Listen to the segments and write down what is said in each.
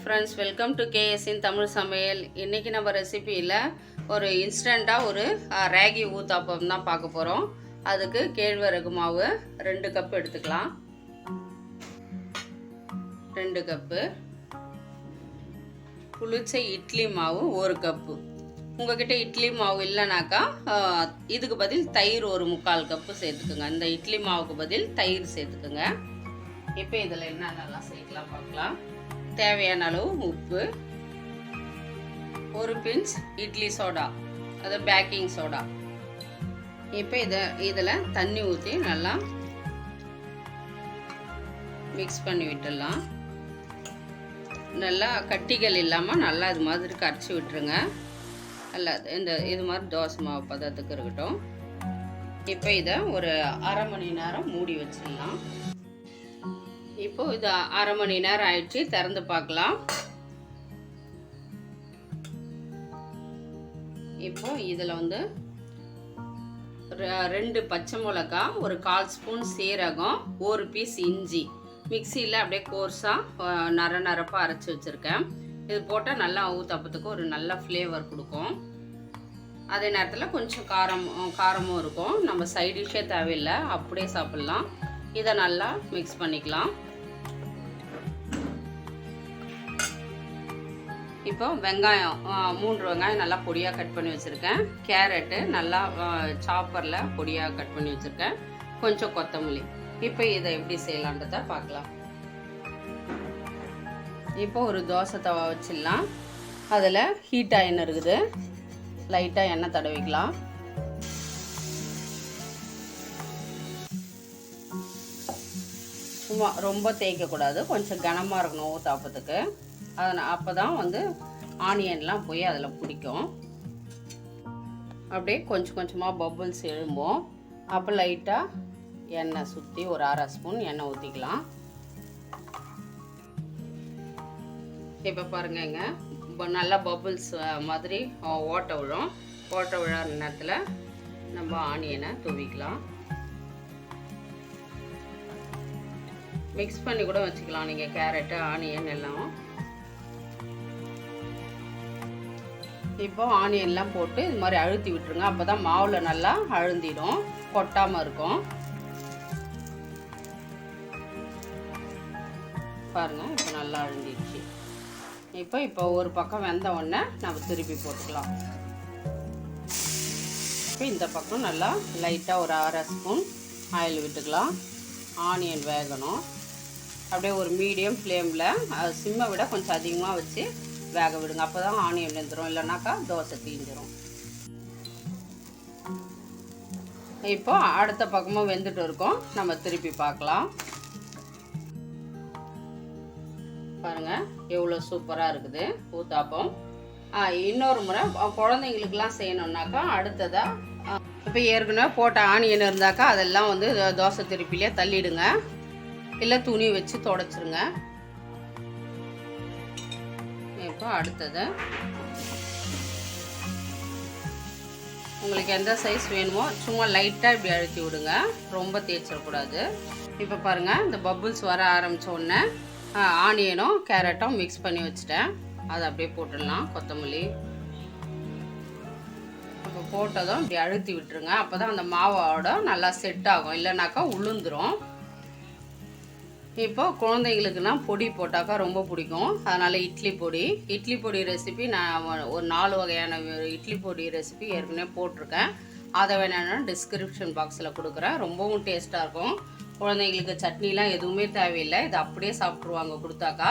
Friends, welcome to கேஎஸ்இன் Tamil சமையல். இன்றைக்கி நம்ம ரெசிபியில் ஒரு இன்ஸ்டண்ட்டாக ஒரு ராகி ஊத்தாப்பம் தான் பார்க்க போகிறோம். அதுக்கு கேழ்வரகு மாவு 2 கப் எடுத்துக்கலாம். 2 கப்பு புளிச்ச இட்லி மாவு 1 கப்பு. உங்கள்கிட்ட இட்லி மாவு இல்லைனாக்கா இதுக்கு பதில் தயிர் 1/4 கப்பு சேர்த்துக்குங்க. இந்த இட்லி மாவுக்கு பதில் தயிர் சேர்த்துக்குங்க. இப்போ இதில் என்னென்னலாம் சேர்க்கலாம் பார்க்கலாம். தேவையான அளவு உப்பு, 1 பிஞ்ச் இட்லி சோடா, அது பேக்கிங் சோடா. இப்போ இதில் தண்ணி ஊற்றி நல்லா மிக்ஸ் பண்ணி விட்டுடலாம். நல்லா கட்டிகள் இல்லாமல் நல்லா இது மாதிரி கரைச்சி விட்டுருங்க. நல்லா இது மாதிரி தோசை மாவு பதத்துக்கு இருக்கட்டும். இப்போ இதை ஒரு அரை மணி நேரம் மூடி வச்சிடலாம். இப்போ இது அரை மணி நேரம் ஆயிடுச்சு. திறந்து பார்க்கலாம். இப்போ இதில் 2 பச்சை மிளகாய், ஒரு 1/4 ஸ்பூன் சீரகம், 1 பீஸ் இஞ்சி மிக்சியில் அப்படியே கோர்ஸாக நரப்பாக அரைச்சி வச்சுருக்கேன். இது போட்டால் நல்லா ஊத்தாப்பத்துக்கு ஒரு நல்ல ஃப்ளேவர் கொடுக்கும். அதே நேரத்தில் கொஞ்சம் காரமும் இருக்கும். நம்ம சைடிஷே தேவையில்லை, அப்படியே சாப்பிட்லாம். இதை நல்லா மிக்ஸ் பண்ணிக்கலாம். இப்போ வெங்காயம் 3 வெங்காயம் நல்லா பொடியாக கட் பண்ணி வச்சுருக்கேன். கேரட்டு நல்லா சாப்பரில் பொடியாக கட் பண்ணி வச்சுருக்கேன். கொஞ்சம் கொத்தமல்லி. இப்போ இதை எப்படி செய்யலான்றதை பார்க்கலாம். இப்போ ஒரு தோசை தவா வச்சிடலாம். அதில் ஹீட்டாக எண்ணெய் இருக்குது. லைட்டாக எண்ணெய் தடவிக்கலாம். சும்மா ரொம்ப தேய்க்கக்கூடாது, கொஞ்சம் கனமாக இருக்கணும் ஊத்தாப்பத்துக்கு. அப்போ தான் ஆனியன்லாம் போய் அதில் பிடிக்கும். அப்படியே கொஞ்சம் கொஞ்சமாக பபுள்ஸ் எழும்போம். அப்போ லைட்டாக எண்ணெய் சுற்றி ஒரு 1/2 ஸ்பூன் எண்ணெய் ஊற்றிக்கலாம். இப்போ பாருங்கங்க, நல்லா பபுள்ஸ் மாதிரி ஓட்ட விழும். ஓட்ட விழாத நேரத்தில் நம்ம ஆனியனை தூவிக்கலாம். மிக்ஸ் பண்ணி கூட வச்சுக்கலாம் நீங்கள், கேரட்டு ஆனியன் எல்லாம். இப்போ ஆனியன்லாம் போட்டு இது மாதிரி அழுத்தி விட்டுருங்க. அப்போ தான் மாவில் நல்லா அழுந்திடும், கொட்டாமல் இருக்கும். பாருங்கள், இப்போ நல்லா அழுந்திடுச்சு. இப்போ ஒரு பக்கம் வெந்த உடனே நம்ம திருப்பி போட்டுக்கலாம். இப்போ இந்த பக்கம் நல்லா லைட்டாக ஒரு 1/2 ஸ்பூன் ஆயில் விட்டுக்கலாம். ஆனியன் வேகணும். அப்படியே ஒரு மீடியம் ஃப்ளேமில், சிம்மை விட கொஞ்சம் அதிகமாக வச்சு வேக விடுங்க. அப்போ தான் ஆனியன் வெந்துடும், இல்லைனாக்கா தோசை தீஞ்சிரும். இப்போ அடுத்த பக்கமும் வெந்துட்டு இருக்கோம். நம்ம திருப்பி பார்க்கலாம். பாருங்க, எவ்வளோ சூப்பராக இருக்குது ஊத்தாப்பம். இன்னொரு முறை குழந்தைங்களுக்குலாம் செய்யணுன்னாக்கா அடுத்ததாக இப்போ ஏற்கனவே போட்ட ஆனியன் இருந்தாக்கா அதெல்லாம் தோசை திருப்பிலே தள்ளிடுங்க, இல்லை துணி வச்சு துடைச்சிருங்க. இப்போ அடுத்தது உங்களுக்கு எந்த சைஸ் வேணுமோ சும்மா லைட்டாக இப்படி அழுத்தி விடுங்க, ரொம்ப தேய்ச்சிடக்கூடாது. இப்போ பாருங்கள், இந்த பபுள்ஸ் வர ஆரம்பித்த உடனே ஆனியனும் கேரட்டும் மிக்ஸ் பண்ணி வச்சுட்டேன். அதை அப்படியே போட்டுடலாம். கொத்தமல்லி இப்போ போட்டதும் இப்படி அழுத்தி விட்டுருங்க. அப்போ தான் அந்த மாவோட நல்லா செட் ஆகும், இல்லைனாக்கா உளுந்துரும். இப்போ குழந்தைங்களுக்குலாம் பொடி போட்டாக்கா ரொம்ப பிடிக்கும். அதனால் இட்லி பொடி ரெசிபி நான் ஒரு 4 வகையான இட்லி பொடி ரெசிபி ஏற்கனவே போட்டிருக்கேன். அதை வேணா டிஸ்கிரிப்ஷன் பாக்ஸில் கொடுக்குறேன். ரொம்பவும் டேஸ்ட்டாக இருக்கும். குழந்தைங்களுக்கு சட்னிலாம் எதுவுமே தேவையில்லை, இது அப்படியே சாப்பிட்ருவாங்க கொடுத்தாக்கா.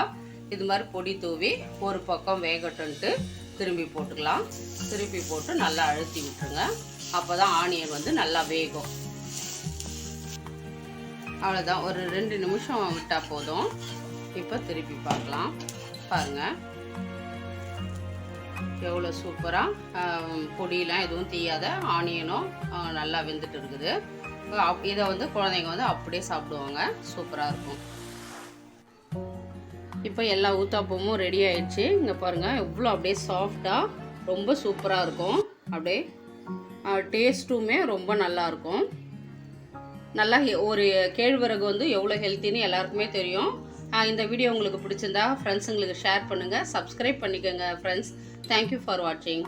இது மாதிரி பொடி தூவி ஒரு பக்கம் வேகட்டுன்ட்டு திரும்பி போட்டுக்கலாம். திருப்பி போட்டு நல்லா அழுத்தி விட்டுருங்க. அப்போ தான் ஆனியன் நல்லா வேகும். அவ்வளோதான், ஒரு 2 நிமிஷம் விட்டால் போதும். இப்போ திருப்பி பார்க்கலாம். பாருங்கள், எவ்வளோ சூப்பராக பொடியெலாம் எதுவும் தீயாத ஆனியனும் நல்லா வெந்துட்டு இருக்குது. இதை குழந்தைங்க அப்படியே சாப்பிடுவாங்க, சூப்பராக இருக்கும். இப்போ எல்லா ஊத்தாப்பமும் ரெடி ஆயிடுச்சு. இங்கே பாருங்கள், எவ்வளோ அப்படியே சாஃப்டாக ரொம்ப சூப்பராக இருக்கும். அப்படியே டேஸ்ட்டுமே ரொம்ப நல்லாயிருக்கும். நல்லா ஒரு கேழ்வரகு எவ்வளோ ஹெல்த்தின்னு எல்லாருக்குமே தெரியும். இந்த வீடியோ உங்களுக்கு பிடிச்சிருந்தா ஃப்ரெண்ட்ஸுங்களுக்கு ஷேர் பண்ணுங்கள், சப்ஸ்கிரைப் பண்ணிக்கோங்க ஃப்ரெண்ட்ஸ். தேங்க்யூ ஃபார் வாட்சிங்.